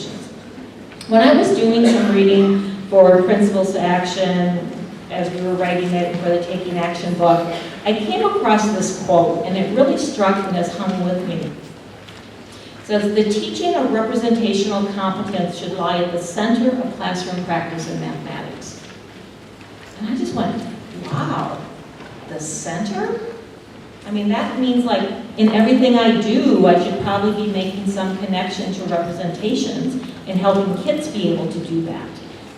representations. When I was doing some reading for Principles to Action, as we were writing it for the Taking Action book, I came across this quote, and it really struck and has hung with me. It says, "The teaching of representational competence should lie at the center of classroom practice in mathematics." And I just went, wow, the center? I mean, that means like in everything I do, I should probably be making some connection to representations and helping kids be able to do that.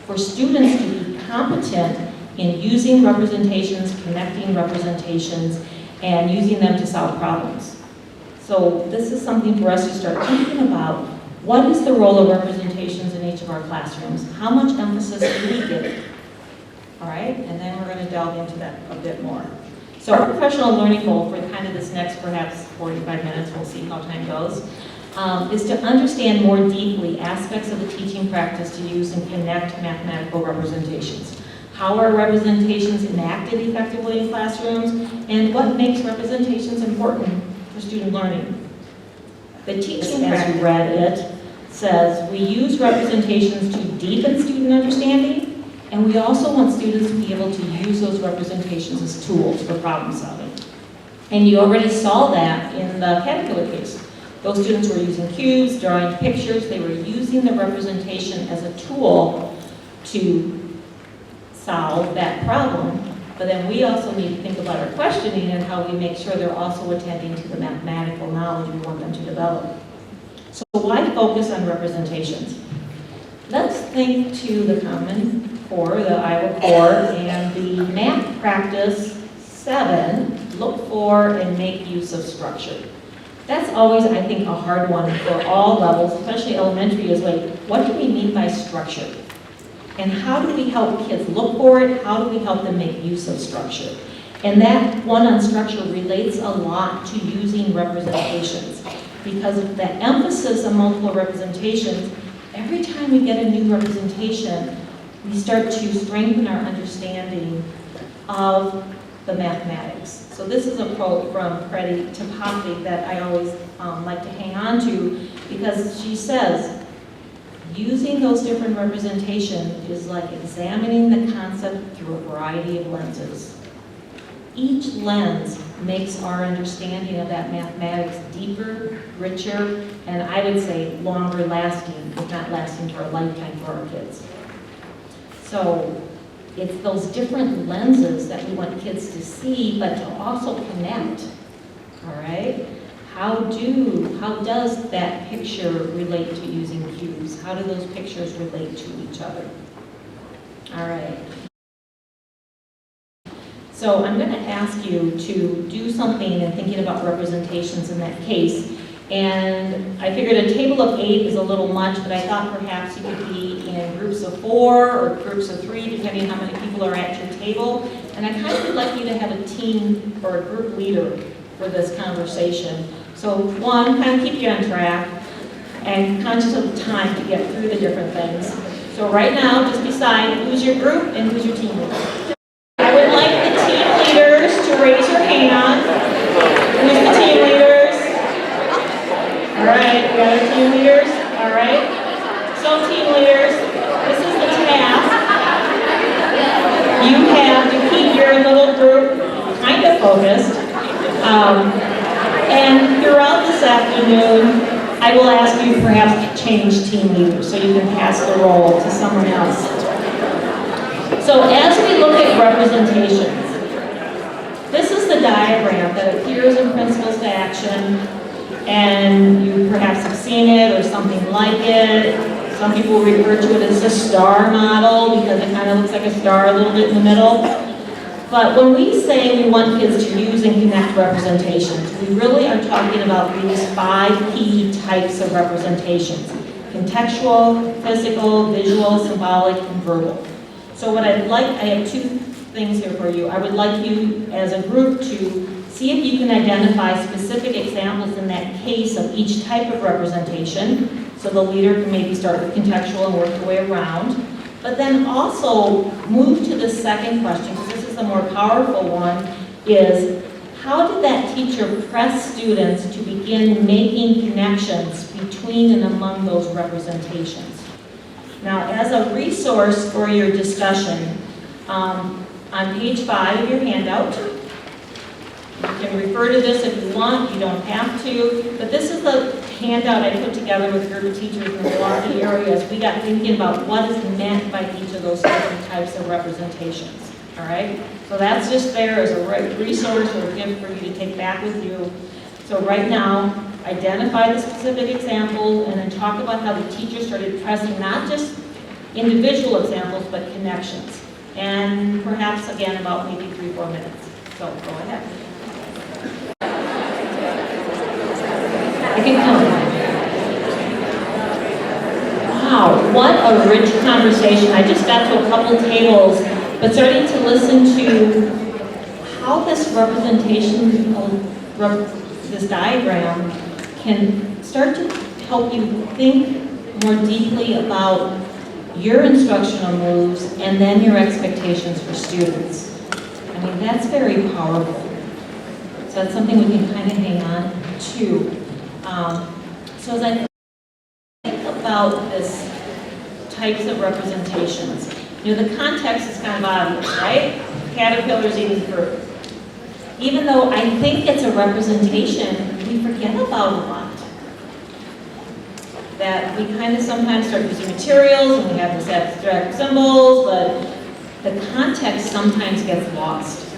For students to be competent in using representations, connecting representations, and using them to solve problems. So this is something for us to start thinking about. What is the role of representations in each of our classrooms? How much emphasis do we give it? All right, and then we're going to delve into that a bit more. So our professional learning goal for kind of this next perhaps 45 minutes, we'll see how time goes, is to understand more deeply aspects of the teaching practice to use and connect mathematical representations. How are representations enacted effectively in classrooms, and what makes representations important for student learning? The teaching, as we read it, says we use representations to deepen student understanding, and we also want students to be able to use those representations as tools for problem solving. And you already saw that in the caterpillar case. Those students were using cubes, drawing pictures, they were using the representation as a tool to solve that problem. But then we also need to think about our questioning and how we make sure they're also attending to the mathematical knowledge we want them to develop. So why focus on representations? Let's think to the Common Core, the Iowa Core, and the Math Practice 7, look for and make use of structure. That's always, I think, a hard one for all levels, especially elementary, is like, what do we mean by structure? And how do we help kids look for it? How do we help them make use of structure? And that one on structure relates a lot to using representations, because of the emphasis on multiple representations, every time we get a new representation, we start to strengthen our understanding of the mathematics. So this is a quote from Freddie Topofik that I always like to hang on to, because she says, using those different representations is like examining the concept through a variety of lenses. Each lens makes our understanding of that mathematics deeper, richer, and I would say longer lasting, if not lasting for a lifetime for our kids. So it's those different lenses that we want kids to see, but to also connect, all right? How does that picture relate to using cubes? How do those pictures relate to each other? All right. So I'm going to ask you to do something in thinking about representations in that case. And I figured a table of 8 is a little much, but I thought perhaps you could be in groups of 4 or groups of 3, depending on how many people are at your table. And I kind of would like you to have a team or a group leader for this conversation. So one, kind of keep you on track and conscious of the time to get through the different things. So right now, just decide who's your group and who's your team leader. I would like the team leaders to raise your hand. Who's the team leaders? All right, we got our team leaders. All right. So team leaders, this is the task. You have to keep your little group kind of focused. And throughout this afternoon, I will ask you perhaps to change team leaders so you can pass the role to someone else. So as we look at representations, this is the diagram that appears in Principles to Action, and you perhaps have seen it or something like it. Some people refer to it as the star model because it kind of looks like a star a little bit in the middle. But when we say we want kids to use and connect representations, we really are talking about these 5 key types of representations: contextual, physical, visual, symbolic, and verbal. So what I have 2 things here for you. I would like you as a group to see if you can identify specific examples in that case of each type of representation. So the leader can maybe start with contextual and work their way around. But then also move to the second question, because this is the more powerful one, is how did that teacher press students to begin making connections between and among those representations. Now, as a resource for your discussion, on page 5 of your handout, you can refer to this if you want, you don't have to, but this is the handout I put together with a group of teachers in the Milwaukee area as we got thinking about what is meant by each of those different types of representations, all right? So that's just there as a resource or a gift for you to take back with you. So right now, identify the specific example and then talk about how the teacher started pressing not just individual examples, but connections. And perhaps, again, about maybe 3-4 minutes. So go ahead. I can count. Wow, what a rich conversation. I just got to a couple tables, but starting to listen to how this representation of this diagram can start to help you think more deeply about your instructional moves and then your expectations for students. I mean, that's very powerful. So that's something we can kind of hang on to. So as I think about this types of representations, you know, the context is kind of obvious, right? Caterpillars eating fruit. Even though I think it's a representation, we forget about a lot. That we kind of sometimes start using materials and we have this abstract symbols, but the context sometimes gets lost.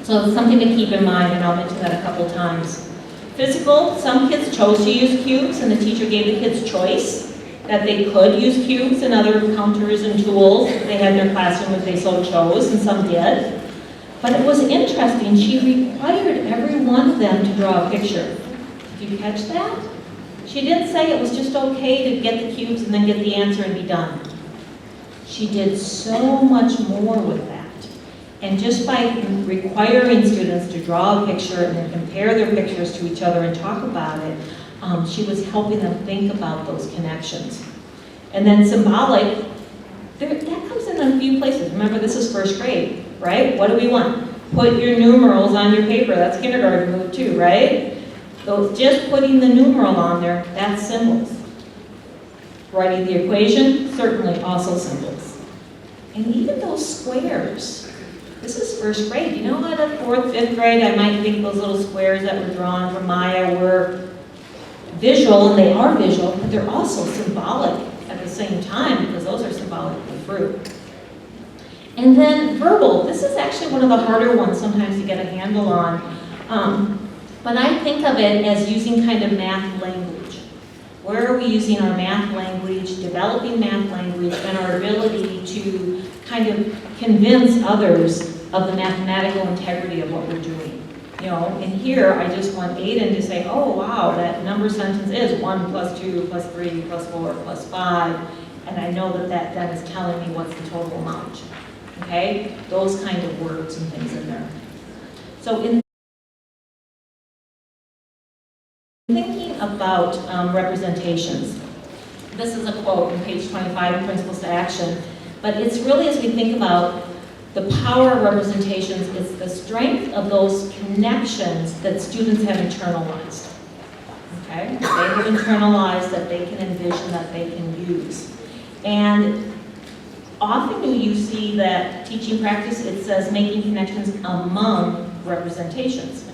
So it's something to keep in mind, and I'll mention that a couple times. Physical, some kids chose to use cubes and the teacher gave the kids choice that they could use cubes and other counters and tools they had in their classroom if they so chose, and some did. But it was interesting, she required every one of them to draw a picture. Did you catch that? She didn't say it was just okay to get the cubes and then get the answer and be done. She did so much more with that. And just by requiring students to draw a picture and then compare their pictures to each other and talk about it, she was helping them think about those connections. And then symbolic, that comes in a few places. Remember, this is first grade, right? What do we want? Put your numerals on your paper. That's kindergarten move too, right? So just putting the numeral on there, that's symbols. Writing the equation, certainly also symbols. And even those squares. This is first grade. You know what, at 4th, 5th grade, I might think those little squares that were drawn from Maya were visual, and they are visual, but they're also symbolic at the same time, because those are symbolic of fruit. And then verbal. This is actually one of the harder ones sometimes to get a handle on. But I think of it as using kind of math language. Where are we using our math language, developing math language, and our ability to kind of convince others of the mathematical integrity of what we're doing. You know, and here I just want Aiden to say, oh wow, that number sentence is 1 + 2 + 3 + 4 + 5, and I know that that then is telling me what's the total amount. Okay? Those kind of words and things in there. So in thinking about representations, this is a quote on page 25 in Principles to Action, but it's really, as we think about the power of representations, it's the strength of those connections that students have internalized. Okay? They have internalized that they can envision, that they can use. And often you see that teaching practice, it says making connections among representations.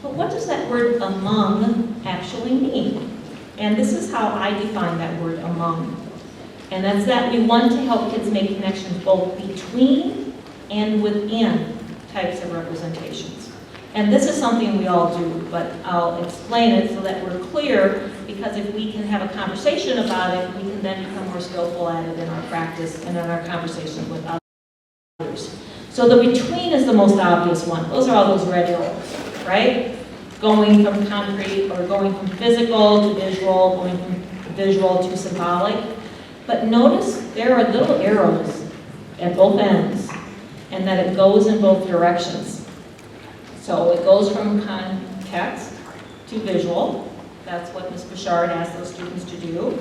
But what does that word among actually mean? And this is how I define that word among. And that's that we want to help kids make connections both between and within types of representations. And this is something we all do, but I'll explain it so that we're clear, because if we can have a conversation about it, we can then become more skillful at it in our practice and in our conversations with others. So the between is the most obvious one. Those are all those red arrows, right? Going from concrete, or going from physical to visual, going from visual to symbolic. But notice there are little arrows at both ends, and that it goes in both directions. So it goes from context to visual. That's what Ms. Bouchard asked those students to do.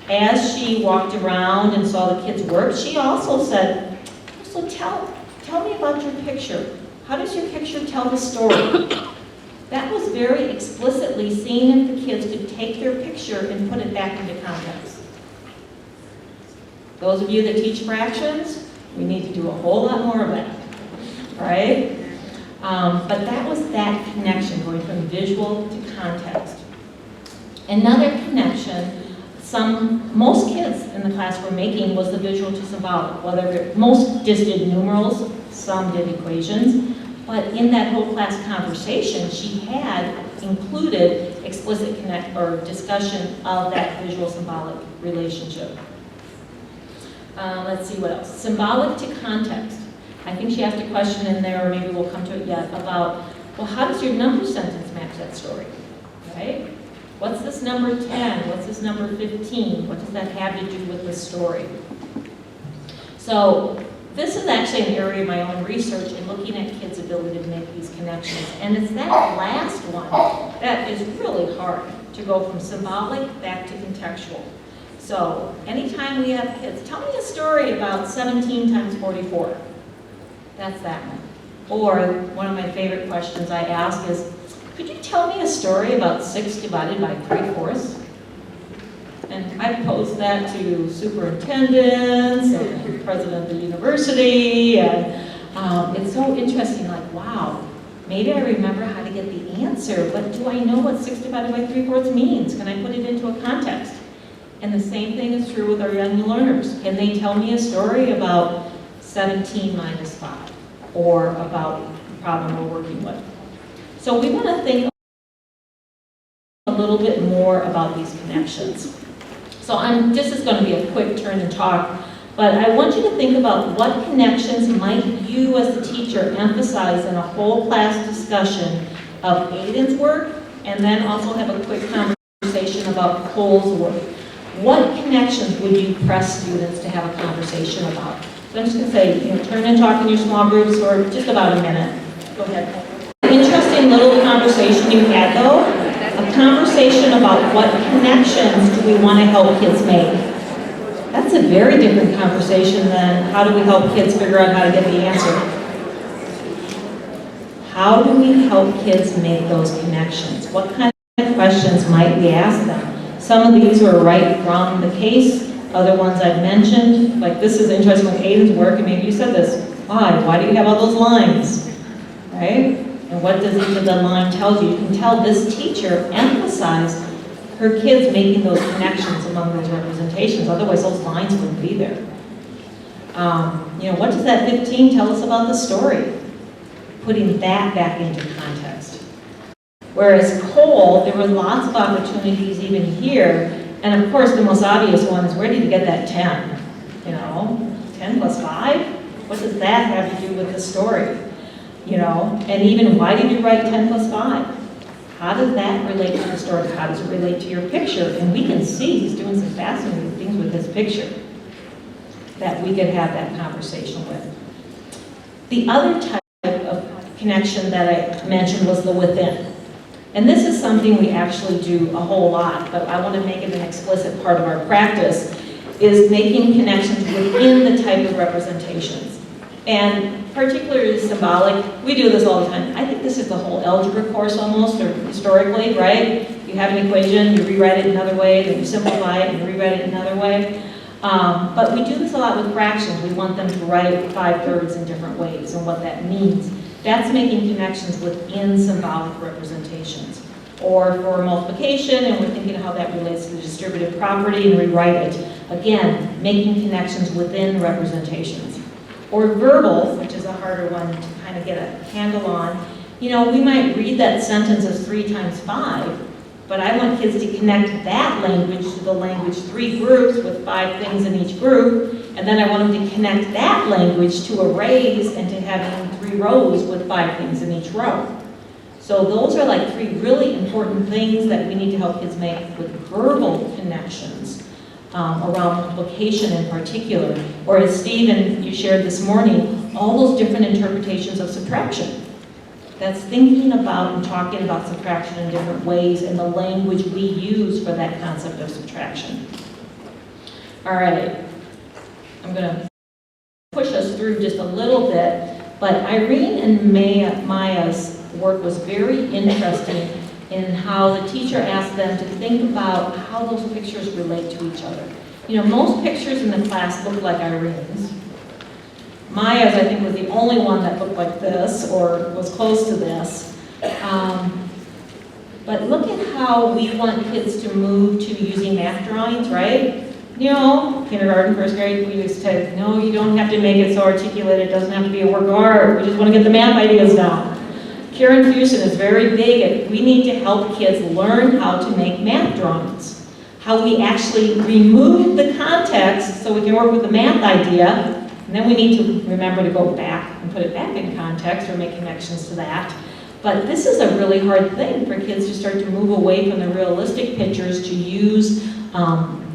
As she walked around and saw the kids work, she also said, so tell me about your picture. How does your picture tell the story? That was very explicitly seeing if the kids could take their picture and put it back into context. Those of you that teach fractions, we need to do a whole lot more of that, right? But that was that connection, going from visual to context. Another connection most kids in the class were making was the visual to symbolic. Most just did numerals, some did equations, but in that whole class conversation, she had included explicit discussion of that visual symbolic relationship. Let's see what else. Symbolic to context. I think she asked a question in there, or maybe we'll come to it yet, about, well, how does your number sentence match that story, right? What's this number 10? What's this number 15? What does that have to do with the story? So this is actually an area of my own research in looking at kids' ability to make these connections. And it's that last one that is really hard to go from symbolic back to contextual. So anytime we have kids, tell me a story about 17 times 44. That's that one. Or one of my favorite questions I ask is, could you tell me a story about 6 divided by 3/4? And I pose that to superintendents and president of the university, and it's so interesting, like, wow, maybe I remember how to get the answer, but do I know what 6 divided by 3/4 means? Can I put it into a context? And the same thing is true with our young learners. Can they tell me a story about 17 minus 5, or about the problem we're working with? So we want to think a little bit more about these connections. So this is going to be a quick turn and talk, but I want you to think about what connections might you as a teacher emphasize in a whole class discussion of Aiden's work, and then also have a quick conversation about Cole's work. What connections would you press students to have a conversation about? So I'm just going to say, turn and talk in your small groups for just about a minute. Go ahead. Interesting little conversation you had though, a conversation about what connections do we want to help kids make. That's a very different conversation than how do we help kids figure out how to get the answer. How do we help kids make those connections? What kind of questions might we ask them? Some of these are right from the case, other ones I've mentioned, like this is interesting with Aiden's work, and maybe you said this, why do you have all those lines, right? And what does each of the line tell you? You can tell this teacher emphasized her kids making those connections among those representations. Otherwise, those lines wouldn't be there. What does that 15 tell us about the story? Putting that back into context. Whereas Cole, there were lots of opportunities even here. And of course, the most obvious one is, where did you get that 10? 10 plus 5? What does that have to do with the story? And even, why did you write 10 plus 5? How does that relate to the story? How does it relate to your picture? And we can see he's doing some fascinating things with his picture that we could have that conversation with. The other type of connection that I mentioned was the within. And this is something we actually do a whole lot, but I want to make it an explicit part of our practice, is making connections within the type of representations. And particularly symbolic, we do this all the time. I think this is the whole algebra course almost, or historically, right? You have an equation, you rewrite it another way, then you simplify it and you rewrite it another way. But we do this a lot with fractions. We want them to write 5/3 in different ways and what that means. That's making connections within symbolic representations. Or for multiplication, and we're thinking how that relates to the distributive property, and rewrite it. Again, making connections within representations. Or verbal, which is a harder one to kind of get a handle on. We might read that sentence as 3 times 5, but I want kids to connect that language to the language 3 groups with 5 things in each group, and then I want them to connect that language to arrays and to having 3 rows with 5 things in each row. So those are like 3 really important things that we need to help kids make with verbal connections. Around multiplication in particular, or as Steve and you shared this morning, all those different interpretations of subtraction. That's thinking about and talking about subtraction in different ways and the language we use for that concept of subtraction. All right, I'm going to push us through just a little bit, but Irene and Maya's work was very interesting in how the teacher asked them to think about how those pictures relate to each other. You know, most pictures in the class look like Irene's. Maya's, I think, was the only one that looked like this or was close to this. But look at how we want kids to move to using math drawings, right? You know, kindergarten, first grade, we used to, no, you don't have to make it so articulate, it doesn't have to be a work of art, we just want to get the math ideas down. Karen Fuson is very big at, we need to help kids learn how to make math drawings. How we actually remove the context so we can work with the math idea, and then we need to remember to go back and put it back in context or make connections to that. But this is a really hard thing for kids to start to move away from the realistic pictures to use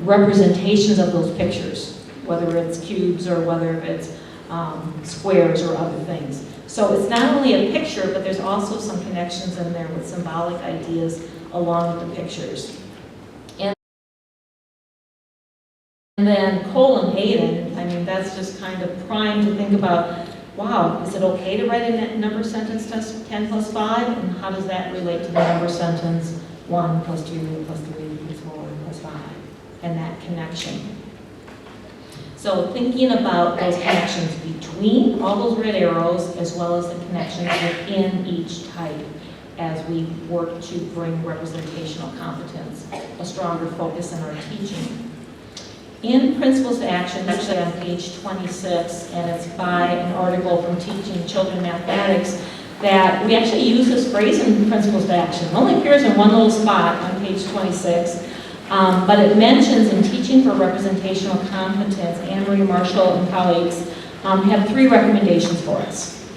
representations of those pictures, whether it's cubes or whether it's squares or other things. So it's not only a picture, but there's also some connections in there with symbolic ideas along with the pictures. And then Cole and Hayden, I mean, that's just kind of prime to think about, wow, is it okay to write a number sentence test 10 plus 5? And how does that relate to the number sentence 1 plus 2 plus 3 plus 4 plus 5? And that connection. So thinking about those connections between all those red arrows as well as the connections within each type as we work to bring representational competence, a stronger focus in our teaching. In Principles to Action, actually on page 26, and it's by an article from Teaching Children Mathematics, that we actually use this phrase in Principles to Action. It only appears in one little spot on page 26. But it mentions in Teaching for Representational Competence, Anne Marie Marshall and colleagues have 3 recommendations for us.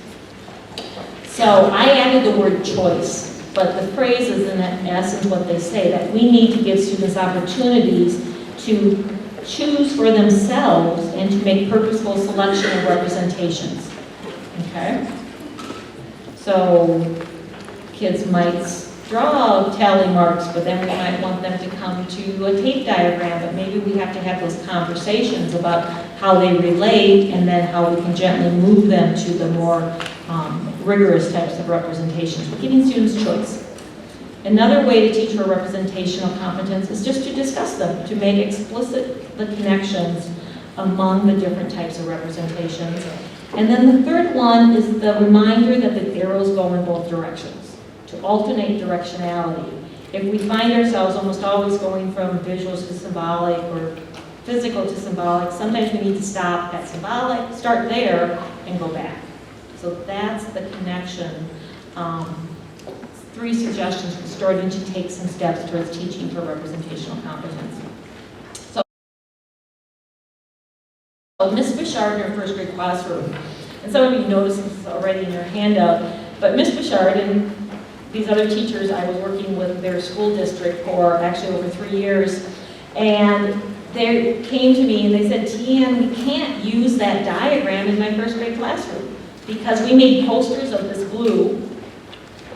So I added the word choice, but the phrase is in essence what they say, that we need to give students opportunities to choose for themselves and to make purposeful selection of representations. Okay? So kids might draw tally marks, but then we might want them to come to a tape diagram, but maybe we have to have those conversations about how they relate and then how we can gently move them to the more rigorous types of representations. We're giving students choice. Another way to teach for representational competence is just to discuss them, to make explicit the connections among the different types of representations. And then the third one is the reminder that the arrows go in both directions, to alternate directionality. If we find ourselves almost always going from visuals to symbolic or physical to symbolic, sometimes we need to stop at symbolic, start there, and go back. So that's the connection. 3 suggestions for starting to take some steps towards teaching for representational competence. So Ms. Bouchard in her first grade classroom, and some of you noticed this already in your handout, but Ms. Bouchard and these other teachers, I was working with their school district for actually over 3 years, and they came to me and they said, DeAnn, we can't use that diagram in my first grade classroom because we made posters of this blue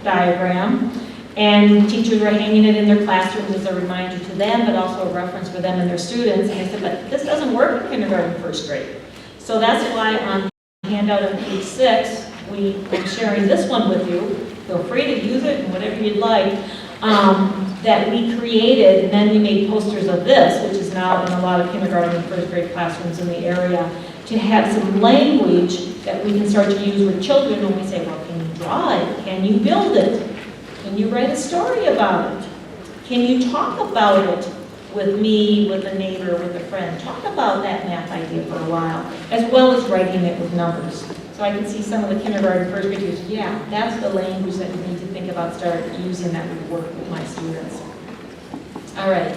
diagram, and teachers were hanging it in their classrooms as a reminder to them, but also a reference for them and their students. And I said, but this doesn't work in kindergarten and first grade. So that's why on the handout on page 6, I'm sharing this one with you. Feel free to use it and whatever you'd like. That we created, and then we made posters of this, which is now in a lot of kindergarten and first grade classrooms in the area, to have some language that we can start to use with children when we say, well, can you draw it? Can you build it? Can you write a story about it? Can you talk about it with me, with a neighbor, with a friend? Talk about that math idea for a while, as well as writing it with numbers. So I can see some of the kindergarten, first graders, yeah, that's the language that we need to think about start using that would work with my students. All right.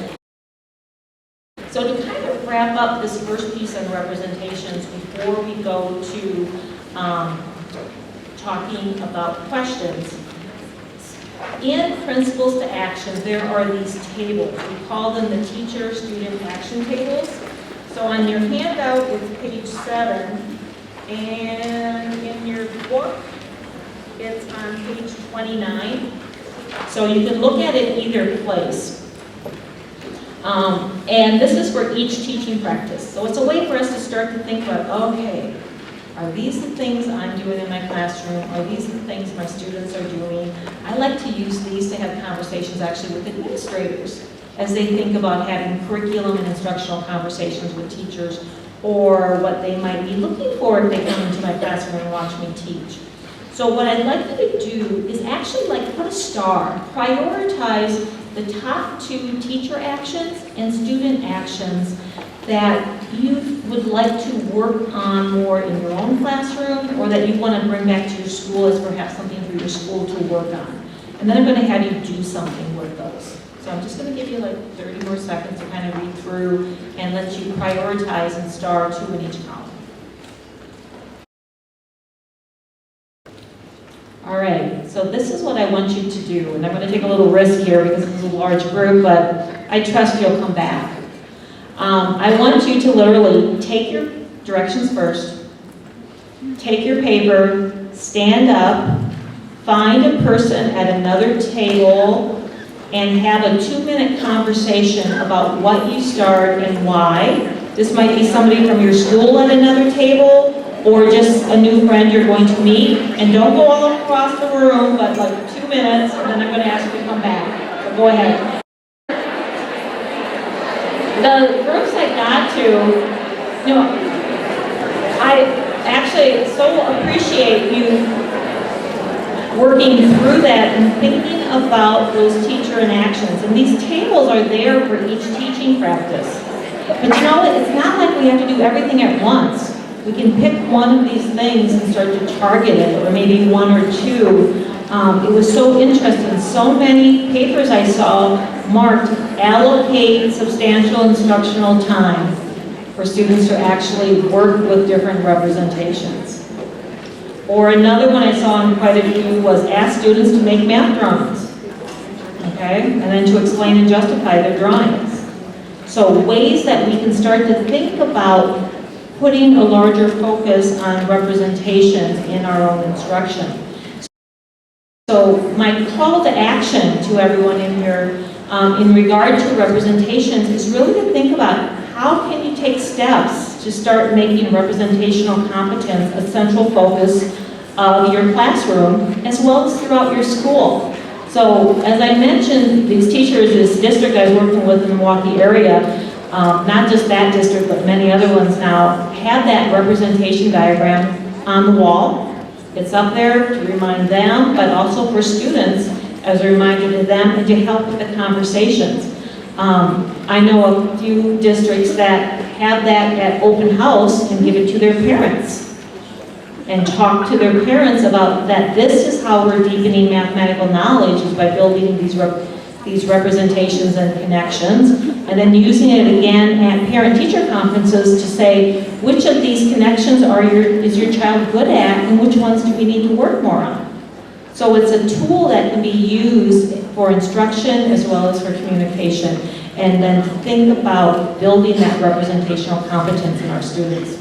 So to kind of wrap up this first piece on representations before we go to talking about questions, in Principles to Action, there are these tables. We call them the teacher-student action tables. So on your handout, it's page 7, and in your book, it's on page 29. So you can look at it either place. And this is for each teaching practice. So it's a way for us to start to think about, okay, Are these the things I'm doing in my classroom? Are these the things my students are doing? I like to use these to have conversations actually with administrators as they think about having curriculum and instructional conversations with teachers, or what they might be looking for if they come into my classroom and watch me teach. So what I'd like you to do is actually put a star, prioritize the top 2 teacher actions and student actions that you would like to work on more in your own classroom, or that you want to bring back to your school as perhaps something for your school to work on. And then I'm going to have you do something with those. So I'm just going to give you 30 more seconds to kind of read through and let you prioritize and star 2 in each column. All right, so this is what I want you to do, and I'm going to take a little risk here because this is a large group, but I trust you'll come back. I want you to literally take your directions first, take your paper, stand up, find a person at another table, and have a 2-minute conversation about what you start and why. This might be somebody from your school at another table, or just a new friend you're going to meet. And don't go all across the room, but 2 minutes, and then I'm going to ask you to come back. So go ahead. The groups I got to, I actually so appreciate you working through that and thinking about those teacher interactions. And these tables are there for each teaching practice. But it's not like we have to do everything at once. We can pick one of these things and start to target it, or maybe 1 or 2. It was so interesting. So many papers I saw marked allocate substantial instructional time for students to actually work with different representations. Or another one I saw in quite a few was ask students to make math drawings, okay? And then to explain and justify their drawings. So ways that we can start to think about putting a larger focus on representations in our own instruction. So my call to action to everyone in here in regard to representations is really to think about how can you take steps to start making representational competence a central focus of your classroom as well as throughout your school. So as I mentioned, these teachers, this district I was working with in the Milwaukee area, not just that district but many other ones now, have that representation diagram on the wall. It's up there to remind them, but also for students as a reminder to them and to help with the conversations. I know a few districts that have that at open house and give it to their parents and talk to their parents about that this is how we're deepening mathematical knowledge, is by building these representations and connections, and then using it again at parent-teacher conferences to say which of these connections is your child good at and which ones do we need to work more on. So it's a tool that can be used for instruction as well as for communication, and then think about building that representational competence in our students.